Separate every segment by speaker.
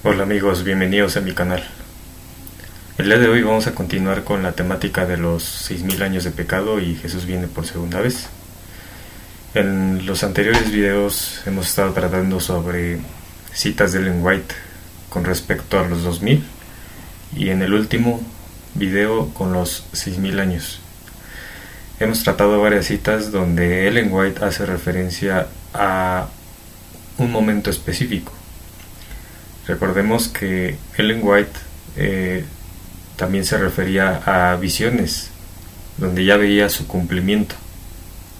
Speaker 1: Hola amigos, bienvenidos a mi canal. El día de hoy vamos a continuar con la temática de los 6000 años de pecado y Jesús viene por segunda vez. En los anteriores videos hemos estado tratando sobre citas de Ellen White con respecto a los 2000 y en el último video con los 6000 años. Hemos tratado varias citas donde Ellen White hace referencia a un momento específico. Recordemos que Ellen White también se refería a visiones, donde ya veía su cumplimiento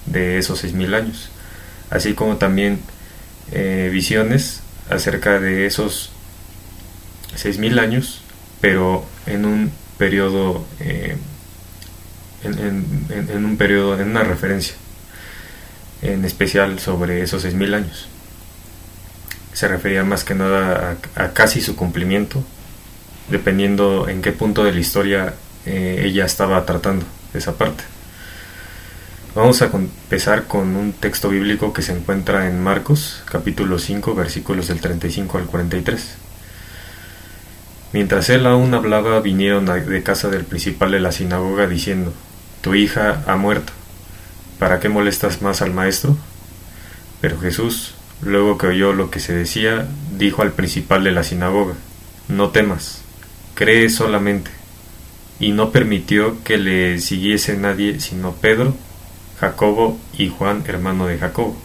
Speaker 1: de esos 6000 años, así como también visiones acerca de esos 6000 años, pero en un periodo, en una referencia en especial sobre esos 6000 años. Se refería más que nada a casi su cumplimiento, dependiendo en qué punto de la historia ella estaba tratando esa parte. Vamos a empezar con un texto bíblico que se encuentra en Marcos, capítulo 5, versículos del 35 al 43. Mientras él aún hablaba, vinieron de casa del principal de la sinagoga diciendo: «Tu hija ha muerto, ¿para qué molestas más al maestro?». Pero Jesús, luego que oyó lo que se decía, dijo al principal de la sinagoga: «No temas, cree solamente». Y no permitió que le siguiese nadie sino Pedro, Jacobo y Juan, hermano de Jacobo.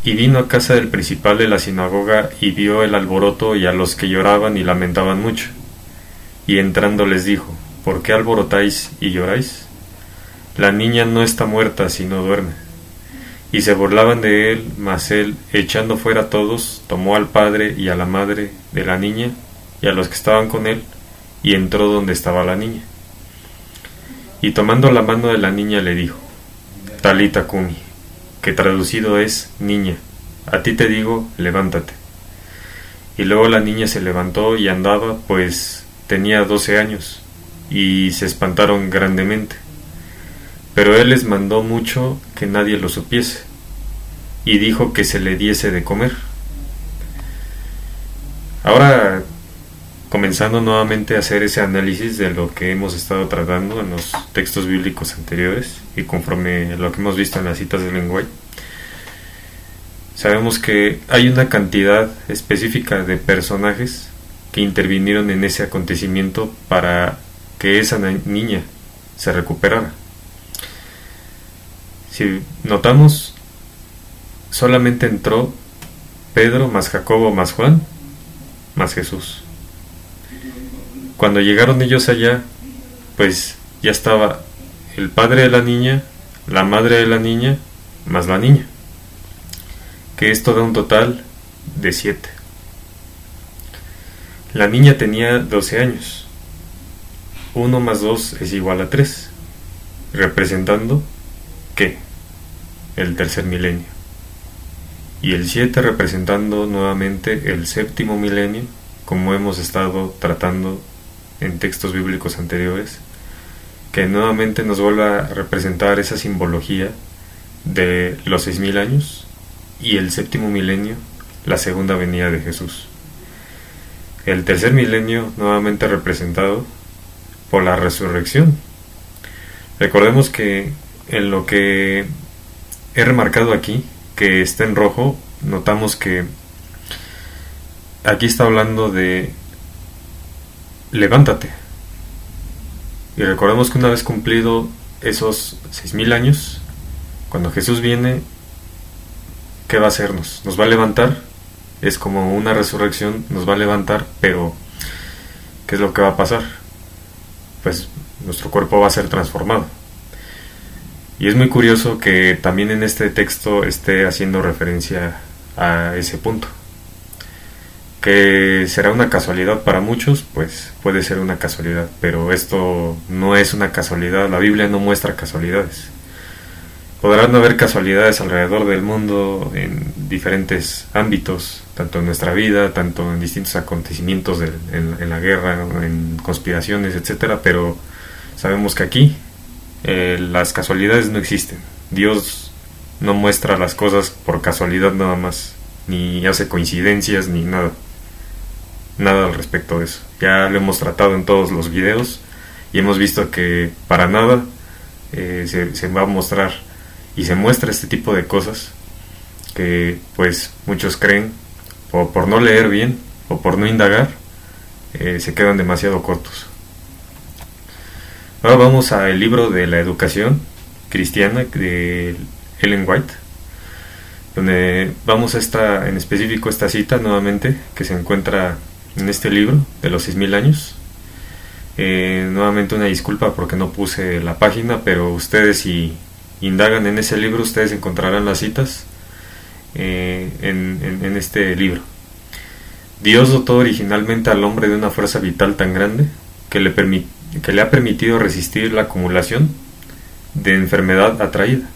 Speaker 1: Y vino a casa del principal de la sinagoga y vio el alboroto y a los que lloraban y lamentaban mucho. Y entrando les dijo: «¿Por qué alborotáis y lloráis? La niña no está muerta, sino duerme». Y se burlaban de él, mas él, echando fuera a todos, tomó al padre y a la madre de la niña y a los que estaban con él, y entró donde estaba la niña. Y tomando la mano de la niña le dijo: «Talita cumi», que traducido es: «Niña, a ti te digo, levántate». Y luego la niña se levantó y andaba, pues tenía 12 años, y se espantaron grandemente. Pero él les mandó mucho que nadie lo supiese, y dijo que se le diese de comer. Ahora, comenzando nuevamente a hacer ese análisis de lo que hemos estado tratando en los textos bíblicos anteriores, y conforme lo que hemos visto en las citas de Ellen White, sabemos que hay una cantidad específica de personajes que intervinieron en ese acontecimiento para que esa niña se recuperara. Si notamos, solamente entró Pedro, más Jacobo, más Juan, más Jesús. Cuando llegaron ellos allá, pues ya estaba el padre de la niña, la madre de la niña, más la niña, que esto da un total de 7. La niña tenía 12 años. 1 más 2 es igual a 3, representando ¿qué? El tercer milenio. Y el 7 representando nuevamente el séptimo milenio, como hemos estado tratando en textos bíblicos anteriores, que nuevamente nos vuelve a representar esa simbología de los 6000 años y el séptimo milenio, la segunda venida de Jesús. El tercer milenio nuevamente representado por la resurrección. Recordemos que en lo que he remarcado aquí, que está en rojo, notamos que aquí está hablando de levántate. Y recordemos que una vez cumplido esos 6000 años, cuando Jesús viene, ¿qué va a hacernos? Nos va a levantar. Es como una resurrección, nos va a levantar, pero ¿qué es lo que va a pasar? Pues nuestro cuerpo va a ser transformado. Y es muy curioso que también en este texto esté haciendo referencia a ese punto. Que será una casualidad para muchos, pues puede ser una casualidad, pero esto no es una casualidad. La Biblia no muestra casualidades. Podrán no haber casualidades alrededor del mundo en diferentes ámbitos, tanto en nuestra vida, tanto en distintos acontecimientos en la guerra, en conspiraciones, etcétera, pero sabemos que aquí las casualidades no existen. Dios no muestra las cosas por casualidad nada más, ni hace coincidencias ni nada. nada al respecto de eso. Ya lo hemos tratado en todos los videos y hemos visto que para nada se va a mostrar y se muestra este tipo de cosas que pues muchos creen, o por no leer bien o por no indagar, se quedan demasiado cortos. Ahora vamos al libro de la educación cristiana de Ellen White, donde vamos a en específico esta cita nuevamente que se encuentra en este libro de los 6000 años. Nuevamente una disculpa porque no puse la página, pero ustedes si indagan en ese libro, ustedes encontrarán las citas en este libro. Dios dotó originalmente al hombre de una fuerza vital tan grande que le ha permitido resistir la acumulación de enfermedad atraída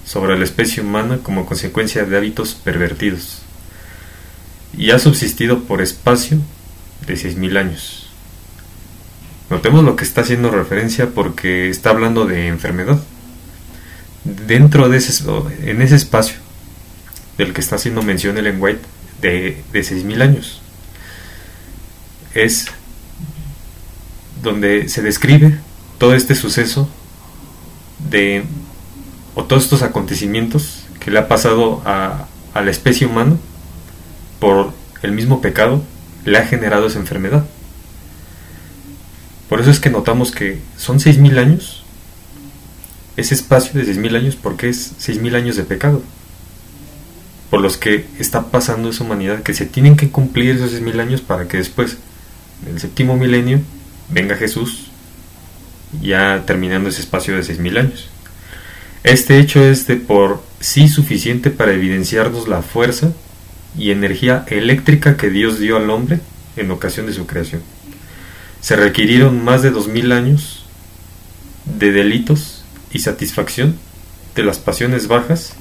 Speaker 1: sobre la especie humana como consecuencia de hábitos pervertidos, y ha subsistido por espacio de 6000 años. Notemos lo que está haciendo referencia, porque está hablando de enfermedad dentro de en ese espacio del que está haciendo mención Ellen White de 6000 años. Es donde se describe todo este suceso o todos estos acontecimientos que le ha pasado a la especie humana por el mismo pecado, le ha generado esa enfermedad. Por eso es que notamos que son 6000 años, ese espacio de 6000 años, porque es 6000 años de pecado por los que está pasando esa humanidad, que se tienen que cumplir esos 6000 años para que después, en el séptimo milenio, venga Jesús, ya terminando ese espacio de 6000 años. Este hecho es de por sí suficiente para evidenciarnos la fuerza y energía eléctrica que Dios dio al hombre en ocasión de su creación. Se requirieron más de 2000 años de delitos y satisfacción de las pasiones bajas.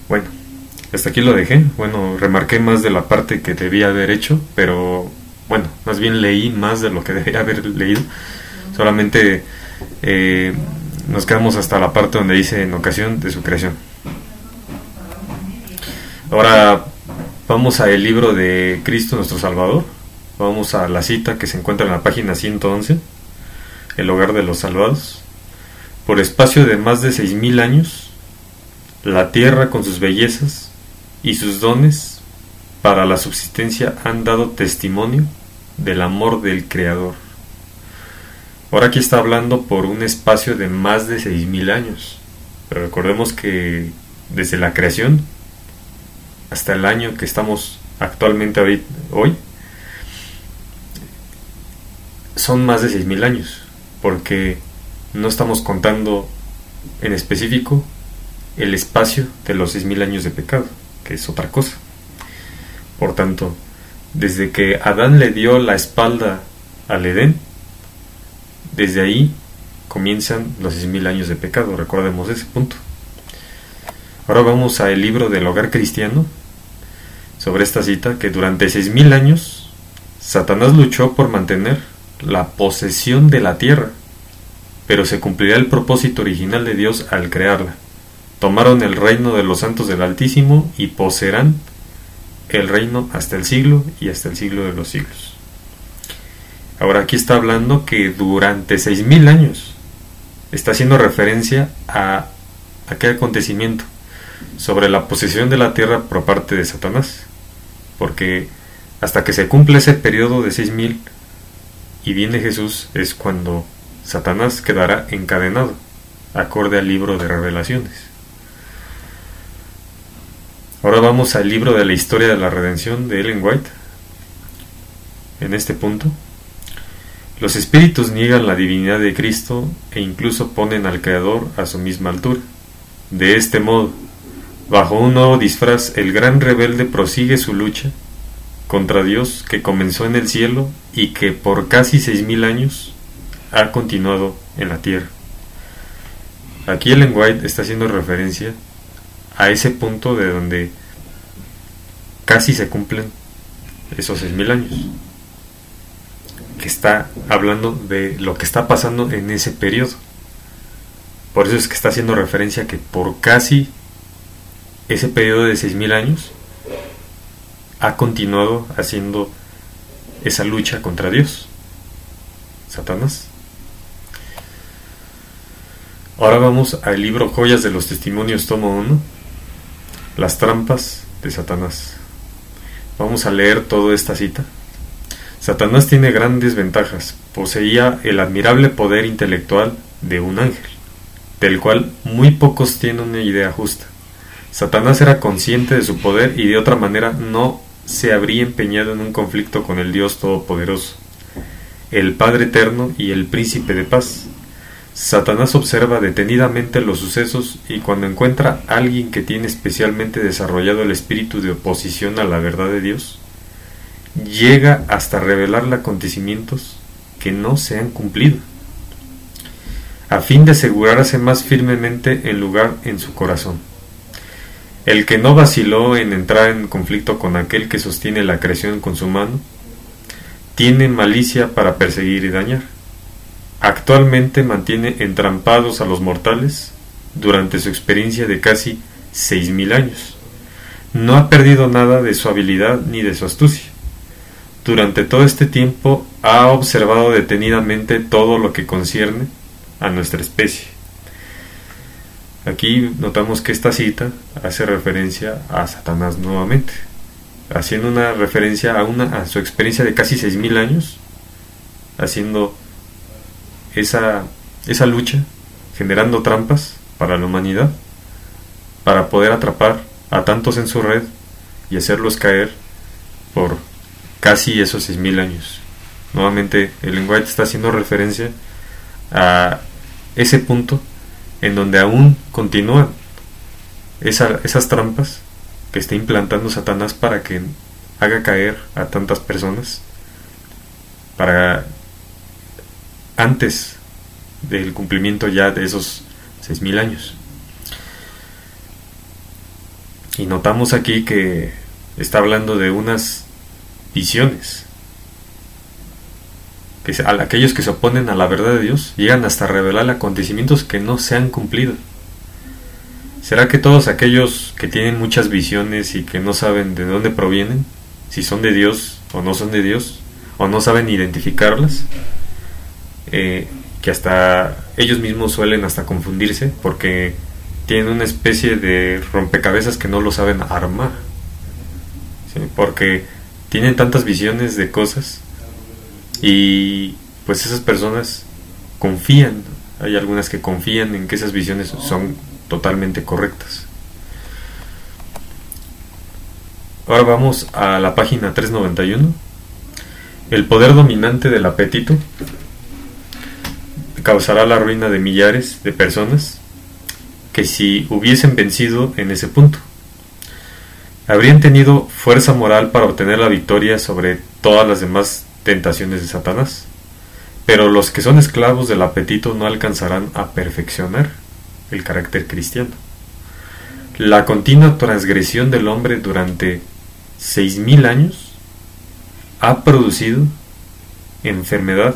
Speaker 1: Bueno, hasta aquí lo dejé. Bueno, remarqué más de la parte que debía haber hecho, pero bueno, más bien leí más de lo que debía haber leído. Solamente nos quedamos hasta la parte donde dice en ocasión de su creación. Ahora vamos al libro de Cristo nuestro Salvador. Vamos a la cita que se encuentra en la página 111, el hogar de los salvados. Por espacio de más de 6000 años, la tierra con sus bellezas y sus dones para la subsistencia han dado testimonio del amor del Creador. Ahora aquí está hablando por un espacio de más de 6000 años, pero recordemos que desde la creación hasta el año que estamos actualmente hoy, son más de 6000 años, porque no estamos contando en específico el espacio de los 6000 años de pecado, que es otra cosa. Por tanto, desde que Adán le dio la espalda al Edén, desde ahí comienzan los 6000 años de pecado. Recordemos ese punto. Ahora vamos al libro del hogar cristiano, sobre esta cita, que durante 6000 años Satanás luchó por mantener la posesión de la tierra, pero se cumplirá el propósito original de Dios al crearla. Tomaron el reino de los santos del Altísimo y poseerán el reino hasta el siglo y hasta el siglo de los siglos. Ahora aquí está hablando que durante 6000 años está haciendo referencia a aquel acontecimiento sobre la posesión de la tierra por parte de Satanás, porque hasta que se cumple ese periodo de 6000 y viene Jesús es cuando Satanás quedará encadenado, acorde al libro de Revelaciones. Ahora vamos al libro de la historia de la redención de Ellen White. En este punto, los espíritus niegan la divinidad de Cristo e incluso ponen al Creador a su misma altura. De este modo, bajo un nuevo disfraz, el gran rebelde prosigue su lucha contra Dios, que comenzó en el cielo y que por casi 6000 años ha continuado en la tierra. Aquí Ellen White está haciendo referencia a ese punto de donde casi se cumplen esos 6000 años, que está hablando de lo que está pasando en ese periodo. Por eso es que está haciendo referencia a que por casi ese periodo de 6000 años ha continuado haciendo esa lucha contra Dios, Satanás. Ahora vamos al libro Joyas de los Testimonios, tomo 1, las trampas de Satanás. Vamos a leer toda esta cita. Satanás tiene grandes ventajas. Poseía el admirable poder intelectual de un ángel, del cual muy pocos tienen una idea justa. Satanás era consciente de su poder y de otra manera no se habría empeñado en un conflicto con el Dios Todopoderoso, el Padre Eterno y el Príncipe de Paz. Satanás observa detenidamente los sucesos y cuando encuentra a alguien que tiene especialmente desarrollado el espíritu de oposición a la verdad de Dios, llega hasta revelarle acontecimientos que no se han cumplido, a fin de asegurarse más firmemente el lugar en su corazón. El que no vaciló en entrar en conflicto con aquel que sostiene la creación con su mano, tiene malicia para perseguir y dañar. Actualmente mantiene entrampados a los mortales durante su experiencia de casi 6.000 años. No ha perdido nada de su habilidad ni de su astucia. Durante todo este tiempo ha observado detenidamente todo lo que concierne a nuestra especie. Aquí notamos que esta cita hace referencia a Satanás nuevamente, haciendo una referencia a su experiencia de casi 6.000 años, haciendo esa lucha, generando trampas para la humanidad, para poder atrapar a tantos en su red y hacerlos caer por casi esos 6.000 años. Nuevamente, Ellen White está haciendo referencia a ese punto en donde aún continúan esas trampas que está implantando Satanás para que haga caer a tantas personas, para antes del cumplimiento ya de esos 6.000 años. Y notamos aquí que está hablando de unas visiones que aquellos que se oponen a la verdad de Dios llegan hasta revelar acontecimientos que no se han cumplido. ¿Será que todos aquellos que tienen muchas visiones y que no saben de dónde provienen, si son de Dios o no son de Dios, o no saben identificarlas, que hasta ellos mismos suelen hasta confundirse porque tienen una especie de rompecabezas que no lo saben armar? ¿Sí? Porque tienen tantas visiones de cosas y pues esas personas confían, hay algunas que confían en que esas visiones son totalmente correctas. Ahora vamos a la página 391. El poder dominante del apetito causará la ruina de millares de personas que si hubiesen vencido en ese punto, habrían tenido fuerza moral para obtener la victoria sobre todas las demás tentaciones de Satanás. Pero los que son esclavos del apetito no alcanzarán a perfeccionar el carácter cristiano. La continua transgresión del hombre durante 6.000 años ha producido enfermedad,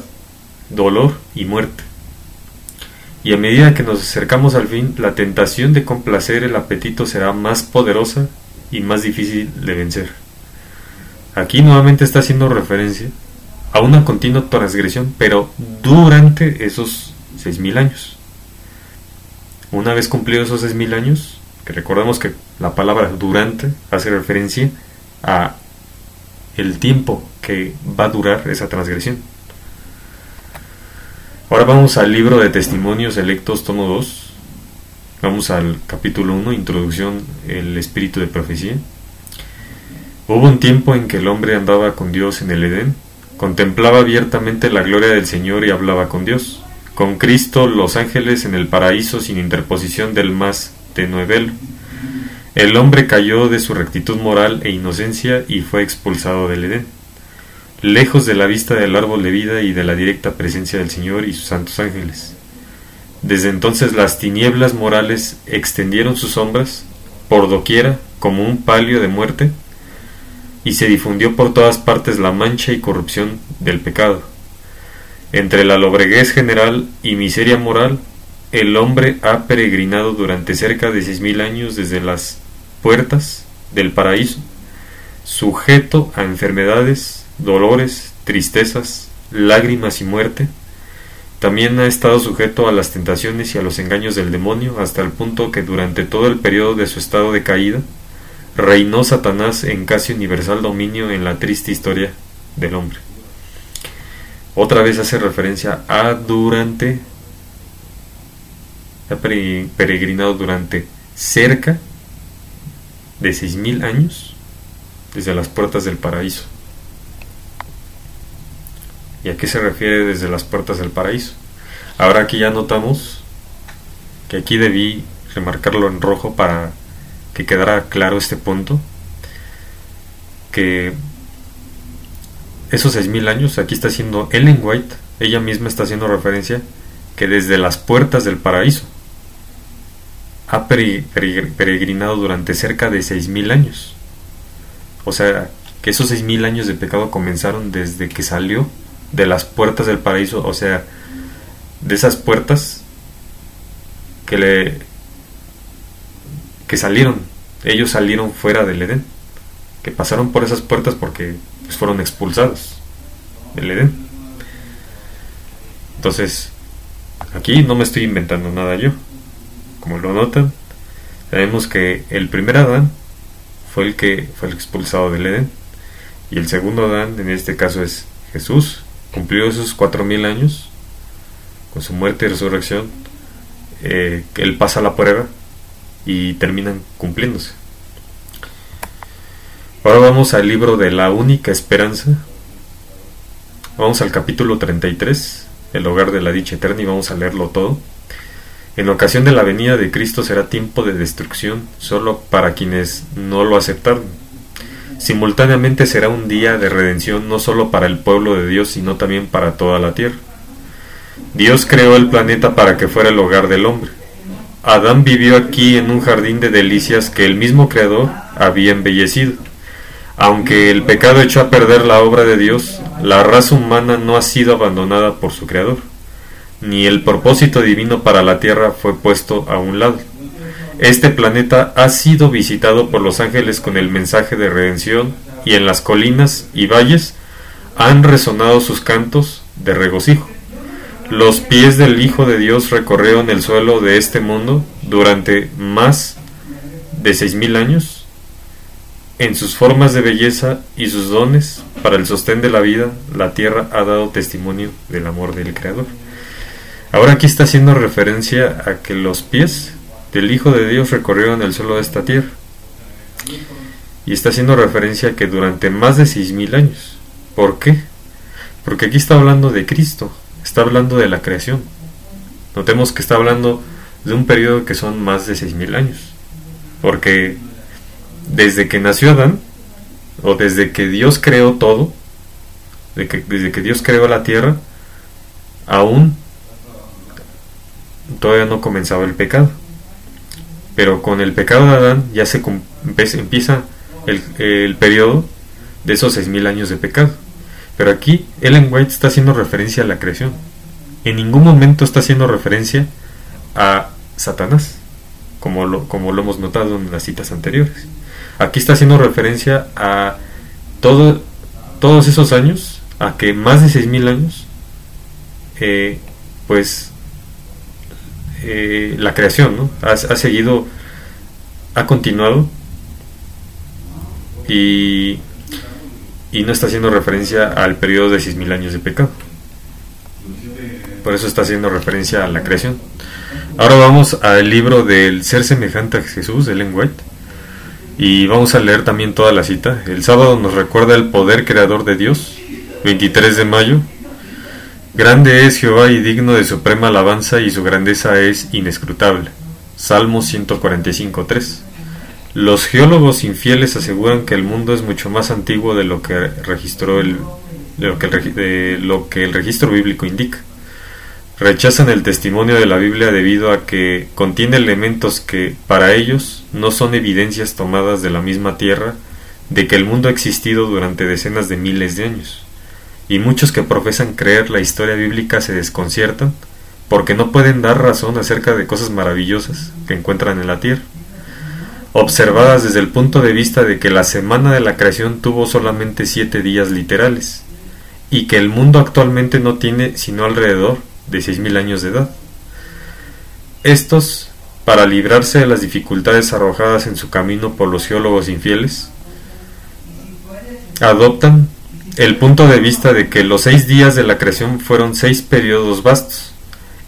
Speaker 1: dolor y muerte. Y a medida que nos acercamos al fin, la tentación de complacer el apetito será más poderosa y más difícil de vencer. Aquí nuevamente está haciendo referencia a una continua transgresión, pero durante esos 6.000 años. Una vez cumplidos esos 6.000 años, que recordemos que la palabra durante hace referencia a el tiempo que va a durar esa transgresión. Ahora vamos al libro de Testimonios Electos, tomo 2. Vamos al capítulo 1, introducción, el espíritu de profecía. Hubo un tiempo en que el hombre andaba con Dios en el Edén, contemplaba abiertamente la gloria del Señor y hablaba con Dios, con Cristo, los ángeles en el paraíso sin interposición del más tenue velo. El hombre cayó de su rectitud moral e inocencia y fue expulsado del Edén, lejos de la vista del árbol de vida y de la directa presencia del Señor y sus santos ángeles. Desde entonces las tinieblas morales extendieron sus sombras por doquiera como un palio de muerte, y se difundió por todas partes la mancha y corrupción del pecado. Entre la lobreguez general y miseria moral, el hombre ha peregrinado durante cerca de 6.000 años desde las puertas del paraíso sujeto a enfermedades, dolores, tristezas, lágrimas y muerte. También ha estado sujeto a las tentaciones y a los engaños del demonio, hasta el punto que durante todo el periodo de su estado de caída, reinó Satanás en casi universal dominio en la triste historia del hombre. Otra vez hace referencia a durante, ha peregrinado durante cerca de 6,000 años desde las puertas del paraíso. ¿Y a qué se refiere desde las puertas del paraíso? Ahora aquí ya notamos que aquí debí remarcarlo en rojo para que quedara claro este punto, que esos 6,000 años, aquí está haciendo Ellen White, ella misma está haciendo referencia que desde las puertas del paraíso ha peregrinado durante cerca de 6,000 años. O sea, que esos 6,000 años de pecado comenzaron desde que salió de las puertas del paraíso, o sea, de esas puertas que salieron, ellos salieron fuera del Edén, que pasaron por esas puertas porque pues, fueron expulsados del Edén. Entonces, aquí no me estoy inventando nada yo. Como lo notan, sabemos que el primer Adán fue el que fue el expulsado del Edén, y el segundo Adán, en este caso, es Jesús. Cumplió esos 4,000 años con su muerte y resurrección, que él pasa la prueba y terminan cumpliéndose. Ahora vamos al libro de la única esperanza. Vamos al capítulo 33, el hogar de la dicha eterna, y vamos a leerlo todo. En ocasión de la venida de Cristo será tiempo de destrucción solo para quienes no lo aceptaron. Simultáneamente será un día de redención no solo para el pueblo de Dios, sino también para toda la tierra. Dios creó el planeta para que fuera el hogar del hombre. Adán vivió aquí en un jardín de delicias que el mismo Creador había embellecido. Aunque el pecado echó a perder la obra de Dios, la raza humana no ha sido abandonada por su Creador, ni el propósito divino para la tierra fue puesto a un lado. Este planeta ha sido visitado por los ángeles con el mensaje de redención, y en las colinas y valles han resonado sus cantos de regocijo. Los pies del Hijo de Dios recorrieron el suelo de este mundo durante más de 6,000 años. En sus formas de belleza y sus dones para el sostén de la vida, la tierra ha dado testimonio del amor del Creador. Ahora aquí está haciendo referencia a que los pies del Hijo de Dios recorrieron el suelo de esta tierra. Y está haciendo referencia a que durante más de 6,000 años. ¿Por qué? Porque aquí está hablando de Cristo, está hablando de la creación. Notemos que está hablando de un periodo que son más de 6,000 años. Porque desde que nació Adán, o desde que Dios creó todo, desde que Dios creó la tierra, aún todavía no comenzaba el pecado. Pero con el pecado de Adán ya se empieza el periodo de esos 6,000 años de pecado. Pero aquí Ellen White está haciendo referencia a la creación. En ningún momento está haciendo referencia a Satanás, como lo hemos notado en las citas anteriores. Aquí está haciendo referencia a todos esos años, a que más de 6,000 años, la creación, ¿no? ha seguido, ha continuado, y no está haciendo referencia al periodo de 6,000 años de pecado. Por eso está haciendo referencia a la creación. Ahora vamos al libro del Ser semejante a Jesús de Ellen White, y vamos a leer también toda la cita. El sábado nos recuerda el poder creador de Dios. 23 de mayo. Grande es Jehová y digno de suprema alabanza, y su grandeza es inescrutable. Salmo 145:3. Los geólogos infieles aseguran que el mundo es mucho más antiguo de lo que el registro bíblico indica. Rechazan el testimonio de la Biblia debido a que contiene elementos que, para ellos, no son evidencias tomadas de la misma tierra de que el mundo ha existido durante decenas de miles de años. Y muchos que profesan creer la historia bíblica se desconciertan porque no pueden dar razón acerca de cosas maravillosas que encuentran en la tierra. observadas desde el punto de vista de que la semana de la creación tuvo solamente 7 días literales, y que el mundo actualmente no tiene sino alrededor de 6.000 años de edad. Estos, para librarse de las dificultades arrojadas en su camino por los geólogos infieles, adoptan el punto de vista de que los 6 días de la creación fueron 6 periodos vastos,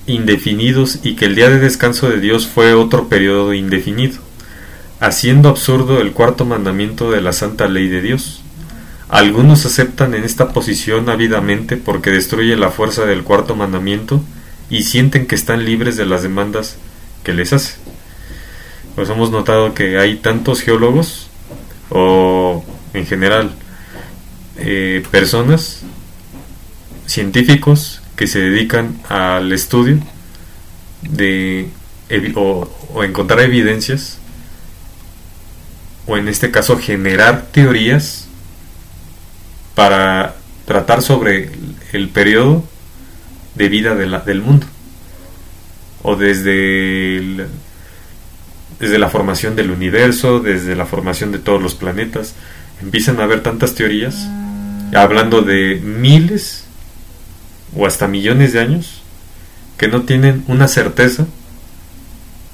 Speaker 1: indefinidos, y que el día de descanso de Dios fue otro periodo indefinido, haciendo absurdo el cuarto mandamiento de la santa ley de Dios. Algunos aceptan en esta posición ávidamente porque destruye la fuerza del cuarto mandamiento y sienten que están libres de las demandas que les hace. Pues hemos notado que hay tantos geólogos, o en general personas, científicos, que se dedican al estudio de o encontrar evidencias, o en este caso generar teorías para tratar sobre el periodo de vida del mundo, o desde la formación del universo, desde la formación de todos los planetas. Empiezan a haber tantas teorías, hablando de miles o hasta millones de años, que no tienen una certeza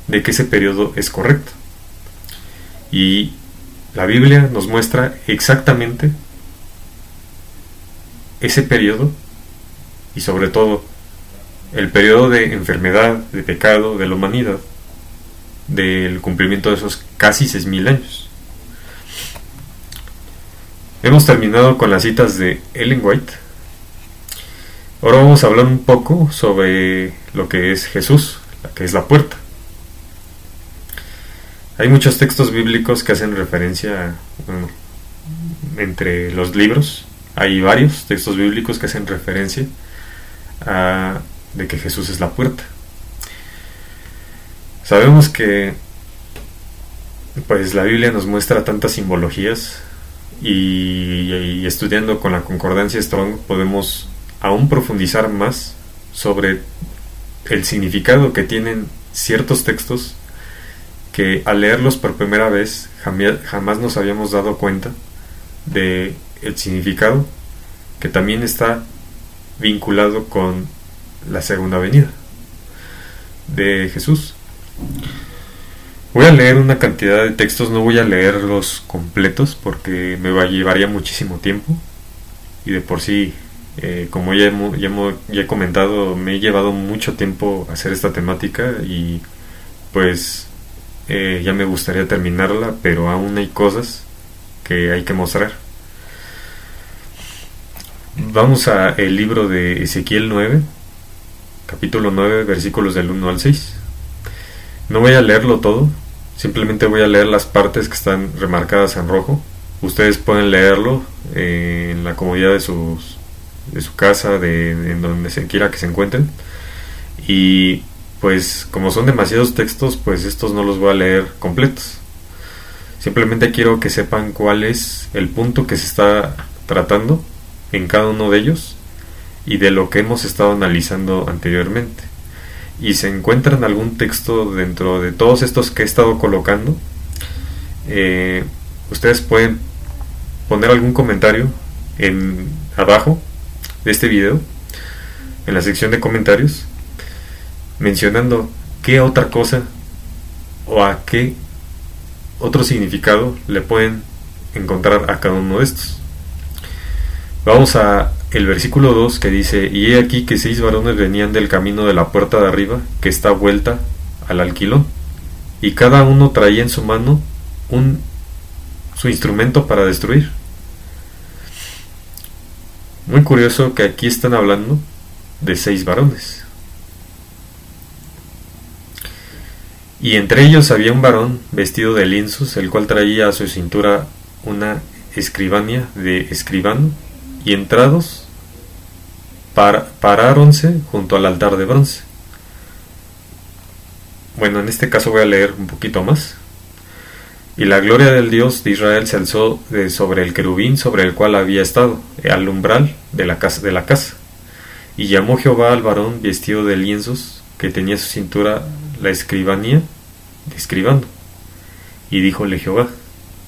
Speaker 1: de que ese periodo es correcto. Y la Biblia nos muestra exactamente ese periodo, y sobre todo el periodo de enfermedad, de pecado, de la humanidad, del cumplimiento de esos casi 6.000 años. Hemos terminado con las citas de Ellen White. Ahora vamos a hablar un poco sobre lo que es Jesús, que es la puerta. Hay muchos textos bíblicos que hacen referencia, entre los libros, hay varios textos bíblicos que hacen referencia de que Jesús es la puerta. Sabemos que pues la Biblia nos muestra tantas simbologías, y estudiando con la concordancia Strong podemos aún profundizar más sobre el significado que tienen ciertos textos que al leerlos por primera vez jamás nos habíamos dado cuenta de el significado, que también está vinculado con la segunda venida de Jesús. Voy a leer una cantidad de textos, no voy a leerlos completos porque me llevaría muchísimo tiempo, y de por sí, como ya he comentado, me he llevado mucho tiempo hacer esta temática, y pues ya me gustaría terminarla, pero aún hay cosas que hay que mostrar. Vamos a el libro de Ezequiel 9, capítulo 9, versículos del 1 al 6. No voy a leerlo todo, simplemente voy a leer las partes que están remarcadas en rojo. Ustedes pueden leerlo en la comodidad de su casa, en donde se quiera que se encuentren. Y pues como son demasiados textos, pues estos no los voy a leer completos. Simplemente quiero que sepan cuál es el punto que se está tratando en cada uno de ellos, y de lo que hemos estado analizando anteriormente. Y se encuentran algún texto dentro de todos estos que he estado colocando, ustedes pueden poner algún comentario abajo de este video, en la sección de comentarios, mencionando qué otra cosa o a qué otro significado le pueden encontrar a cada uno de estos. Vamos a el versículo 2, que dice: y he aquí que 6 varones venían del camino de la puerta de arriba, que está vuelta al alquilón, y cada uno traía en su mano su instrumento para destruir. Muy curioso que aquí están hablando de 6 varones. Y entre ellos había un varón vestido de lienzos, el cual traía a su cintura una escribania de escribano, y entrados paráronse junto al altar de bronce. Bueno, en este caso voy a leer un poquito más. Y la gloria del Dios de Israel se alzó de sobre el querubín sobre el cual había estado, al umbral de la casa. Y llamó Jehová al varón vestido de lienzos, que tenía su cintura la escribanía de escribano. Y díjole Jehová: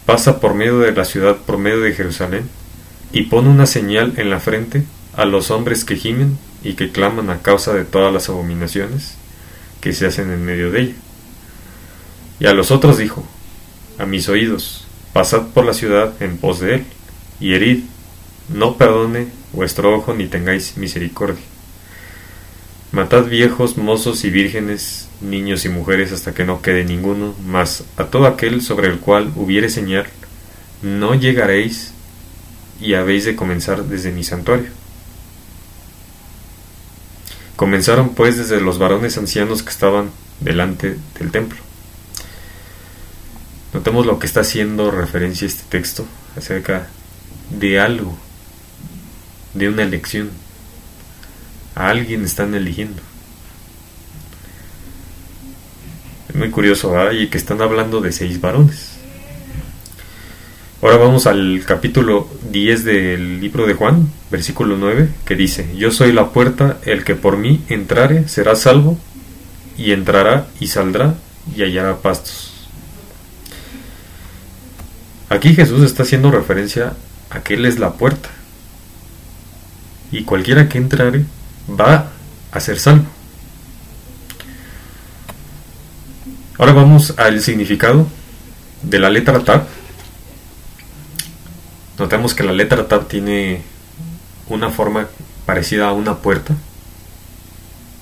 Speaker 1: pasa por medio de la ciudad, por medio de Jerusalén, y pon una señal en la frente a los hombres que gimen y que claman a causa de todas las abominaciones que se hacen en medio de ella. Y a los otros dijo: a mis oídos, pasad por la ciudad en pos de él, y herid, no perdone vuestro ojo ni tengáis misericordia. Matad viejos, mozos y vírgenes, niños y mujeres, hasta que no quede ninguno, mas a todo aquel sobre el cual hubiere señal, no llegaréis, y habéis de comenzar desde mi santuario. Comenzaron pues desde los varones ancianos que estaban delante del templo. Notemos lo que está haciendo referencia este texto acerca de algo, de una elección. A alguien están eligiendo. Es muy curioso, ¿verdad? Y que están hablando de 6 varones. Ahora vamos al capítulo 10 del libro de Juan, versículo 9, que dice: yo soy la puerta, el que por mí entrare será salvo, y entrará y saldrá y hallará pastos. Aquí Jesús está haciendo referencia a que Él es la puerta, y cualquiera que entrare va a ser salvo. Ahora vamos al significado de la letra Tav. Notemos que la letra Tav tiene una forma parecida a una puerta,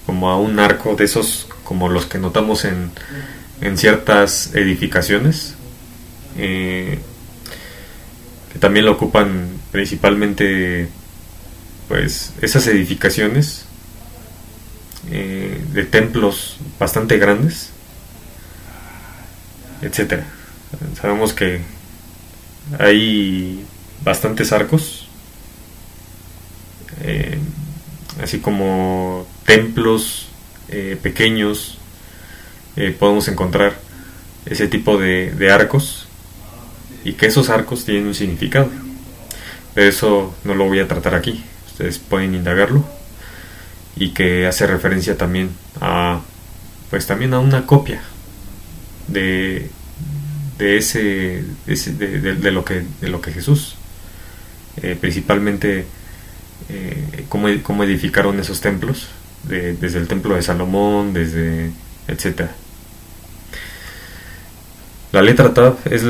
Speaker 1: como a un arco de esos como los que notamos en ciertas edificaciones, que también lo ocupan principalmente pues esas edificaciones de templos bastante grandes, etcétera. Sabemos que hay bastantes arcos, así como templos pequeños. Podemos encontrar ese tipo de arcos, y que esos arcos tienen un significado. Pero eso no lo voy a tratar aquí, ustedes pueden indagarlo, y que hace referencia también a una copia de lo que Jesús, principalmente cómo edificaron esos templos, desde el templo de Salomón, etcétera. La letra Tav es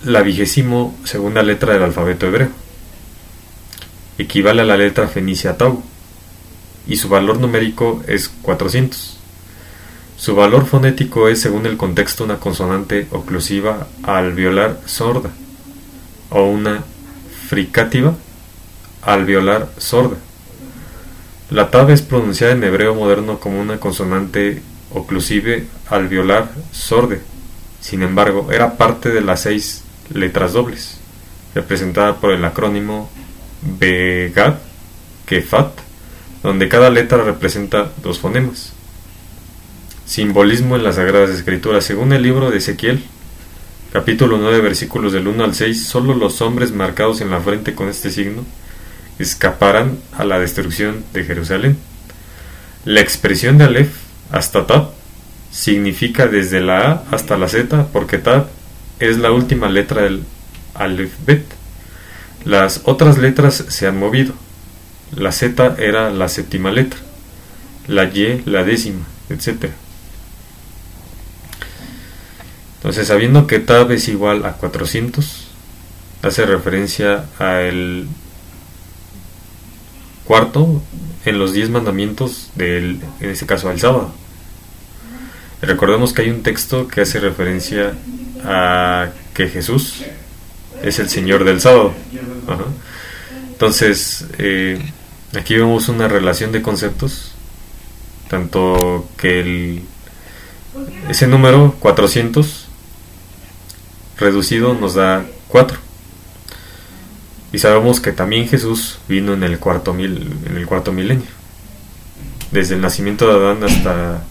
Speaker 1: la 22ª letra del alfabeto hebreo. Equivale a la letra fenicia Tau, y su valor numérico es 400. Su valor fonético es, según el contexto, una consonante oclusiva alveolar sorda, o una fricativa alveolar sorda. La Tav es pronunciada en hebreo moderno como una consonante oclusive alveolar sorde. Sin embargo, era parte de las 6 letras dobles, representada por el acrónimo Begad Kefat, donde cada letra representa 2 fonemas. Simbolismo en las Sagradas Escrituras. Según el libro de Ezequiel, capítulo 9, versículos del 1 al 6, solo los hombres marcados en la frente con este signo escaparán a la destrucción de Jerusalén. La expresión de Aleph hasta Tav significa desde la A hasta la Z, porque Tav es la última letra del Aleph-Bet. Las otras letras se han movido. La Z era la 7ª letra, la Y la 10ª, etc. Entonces, sabiendo que Tav es igual a 400, hace referencia a el cuarto en los 10 mandamientos en este caso al sábado. Recordemos que hay un texto que hace referencia a que Jesús es el Señor del sábado. Ajá. Entonces, aquí vemos una relación de conceptos, tanto que ese número 400 reducido nos da 4, y sabemos que también Jesús vino en el cuarto milenio, desde el nacimiento de Adán hasta,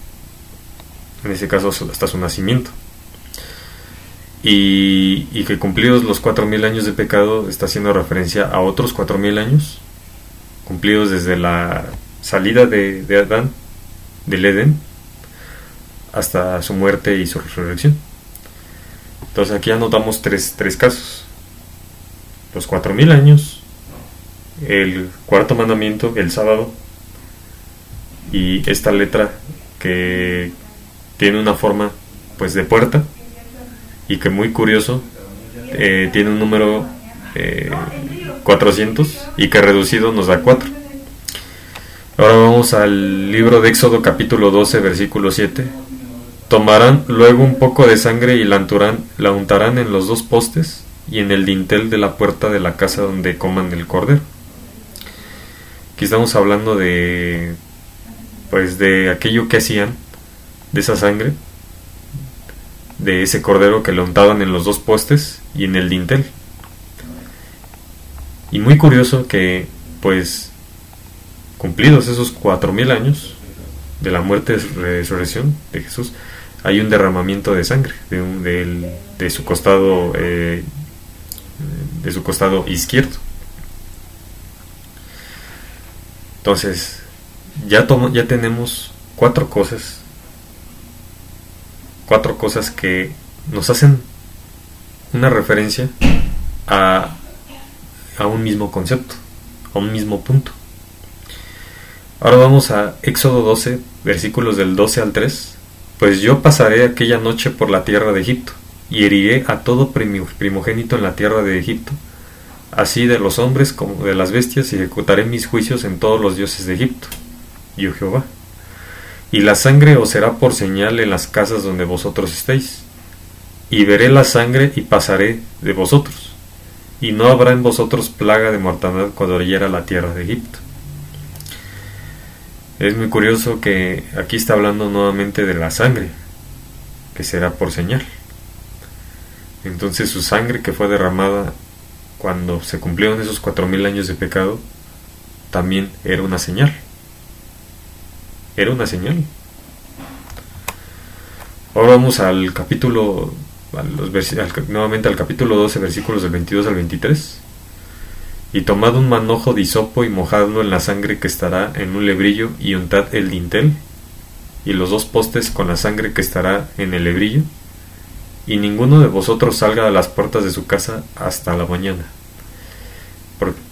Speaker 1: en este caso, hasta su nacimiento, y que cumplidos los 4000 años de pecado, está haciendo referencia a otros 4000 años cumplidos desde la salida de Adán del Edén hasta su muerte y su resurrección. Entonces aquí anotamos tres casos: los 4000 años, el cuarto mandamiento, el sábado, y esta letra que tiene una forma pues de puerta, y que muy curioso, tiene un número 400, y que reducido nos da 4. Ahora vamos al libro de Éxodo capítulo 12 versículo 7. Tomarán luego un poco de sangre y la untarán en los dos postes y en el dintel de la puerta de la casa donde coman el cordero. Aquí estamos hablando de aquello que hacían, de esa sangre, de ese cordero que lo untaban en los dos postes y en el dintel. Y muy curioso que, pues, cumplidos esos 4000 años de la muerte y resurrección de Jesús, hay un derramamiento de sangre de su costado izquierdo. Entonces ya tenemos cuatro cosas que nos hacen una referencia a un mismo concepto, a un mismo punto. Ahora vamos a Éxodo 12, versículos del 12 al 3. Pues yo pasaré aquella noche por la tierra de Egipto, y heriré a todo primogénito en la tierra de Egipto, así de los hombres como de las bestias, y ejecutaré mis juicios en todos los dioses de Egipto. Yo Jehová. Y la sangre os será por señal en las casas donde vosotros estéis. Y veré la sangre y pasaré de vosotros, y no habrá en vosotros plaga de mortandad cuando hiera la tierra de Egipto. Es muy curioso que aquí está hablando nuevamente de la sangre, que será por señal. Entonces su sangre que fue derramada cuando se cumplieron esos 4000 años de pecado, también era una señal. Era una señal. Ahora vamos al capítulo, nuevamente al capítulo 12, versículos del 22 al 23. Y tomad un manojo de hisopo y mojadlo en la sangre que estará en un lebrillo, y untad el dintel y los dos postes con la sangre que estará en el lebrillo, y ninguno de vosotros salga a las puertas de su casa hasta la mañana,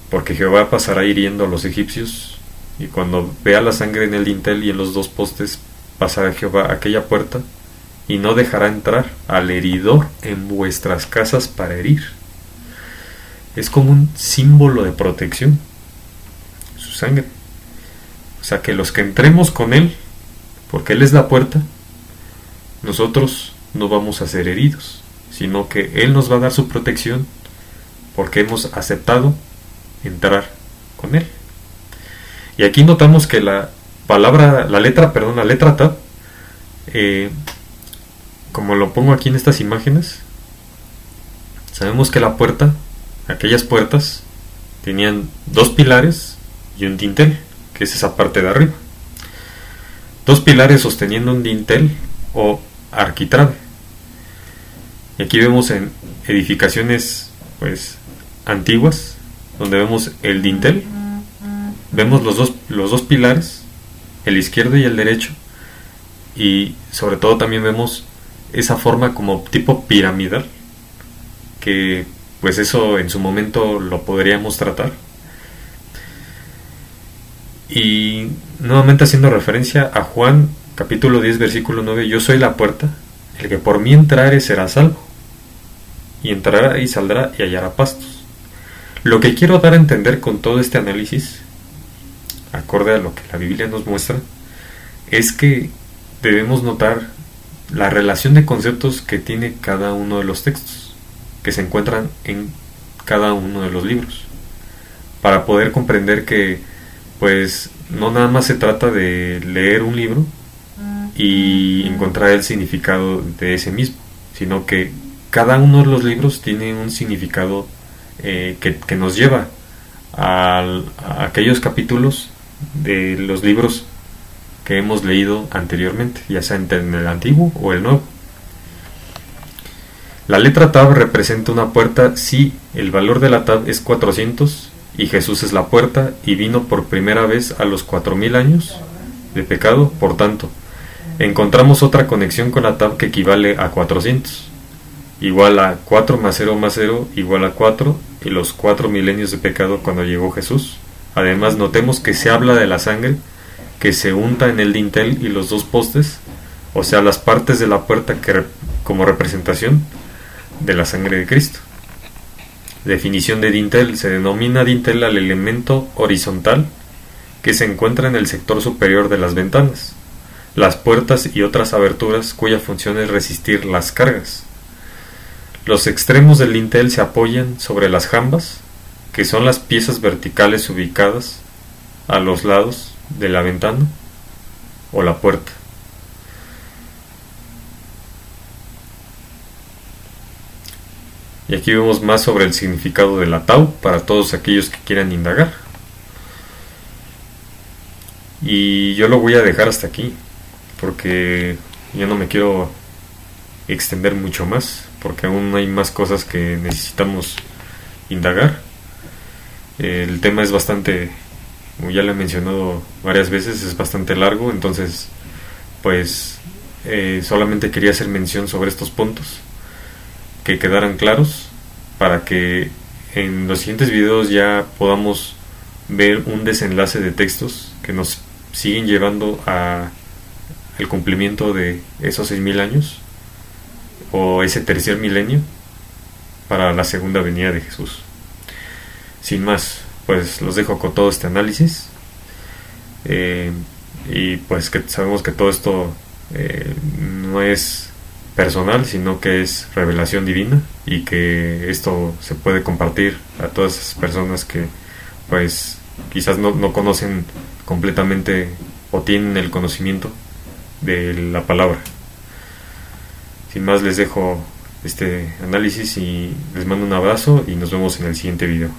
Speaker 1: porque Jehová pasará hiriendo a los egipcios, y cuando vea la sangre en el dintel y en los dos postes, pasará Jehová aquella puerta, y no dejará entrar al heridor en vuestras casas para herir. Es como un símbolo de protección, su sangre. O sea, que los que entremos con Él, porque Él es la puerta, nosotros no vamos a ser heridos, sino que Él nos va a dar su protección, porque hemos aceptado entrar con Él. Y aquí notamos que la letra Tav, como lo pongo aquí en estas imágenes, sabemos que la puerta, aquellas puertas, tenían dos pilares y un dintel, que es esa parte de arriba. Dos pilares sosteniendo un dintel o arquitrabe. Y aquí vemos en edificaciones pues antiguas, donde vemos el dintel, vemos los dos pilares, el izquierdo y el derecho, y sobre todo también vemos esa forma como tipo piramidal, que pues eso en su momento lo podríamos tratar. Y nuevamente haciendo referencia a Juan capítulo 10 versículo 9: yo soy la puerta, el que por mí entrare será salvo, y entrará y saldrá y hallará pastos. Lo que quiero dar a entender con todo este análisis, acorde a lo que la Biblia nos muestra, es que debemos notar la relación de conceptos que tiene cada uno de los textos que se encuentran en cada uno de los libros, para poder comprender que pues no nada más se trata de leer un libro y encontrar el significado de ese mismo, sino que cada uno de los libros tiene un significado que nos lleva a aquellos capítulos de los libros que hemos leído anteriormente, ya sea en el Antiguo o el Nuevo. La letra Tav representa una puerta si el valor de la Tav es 400 y Jesús es la puerta y vino por primera vez a los 4000 años de pecado. Por tanto, encontramos otra conexión con la Tav que equivale a 400. igual a 4 más 0 igual a 4, y los 4 milenios de pecado cuando llegó Jesús. Además, notemos que se habla de la sangre que se unta en el dintel y los dos postes, o sea, las partes de la puerta como representación de la sangre de Cristo. Definición de dintel: se denomina dintel al elemento horizontal que se encuentra en el sector superior de las ventanas, las puertas y otras aberturas cuya función es resistir las cargas. Los extremos del dintel se apoyan sobre las jambas, que son las piezas verticales ubicadas a los lados de la ventana o la puerta. Y aquí vemos más sobre el significado de la tau para todos aquellos que quieran indagar. Y yo lo voy a dejar hasta aquí, porque yo no me quiero extender mucho más, porque aún hay más cosas que necesitamos indagar. El tema es bastante, como ya lo he mencionado varias veces, es bastante largo, entonces pues solamente quería hacer mención sobre estos puntos, que quedaran claros, para que en los siguientes videos ya podamos ver un desenlace de textos que nos siguen llevando a el cumplimiento de esos 6000 años o ese tercer milenio para la segunda venida de Jesús. Sin más, pues los dejo con todo este análisis, y pues que sabemos que todo esto no es personal, sino que es revelación divina, y que esto se puede compartir a todas esas personas que pues quizás no conocen completamente o tienen el conocimiento de la palabra. Sin más, les dejo este análisis y les mando un abrazo y nos vemos en el siguiente video.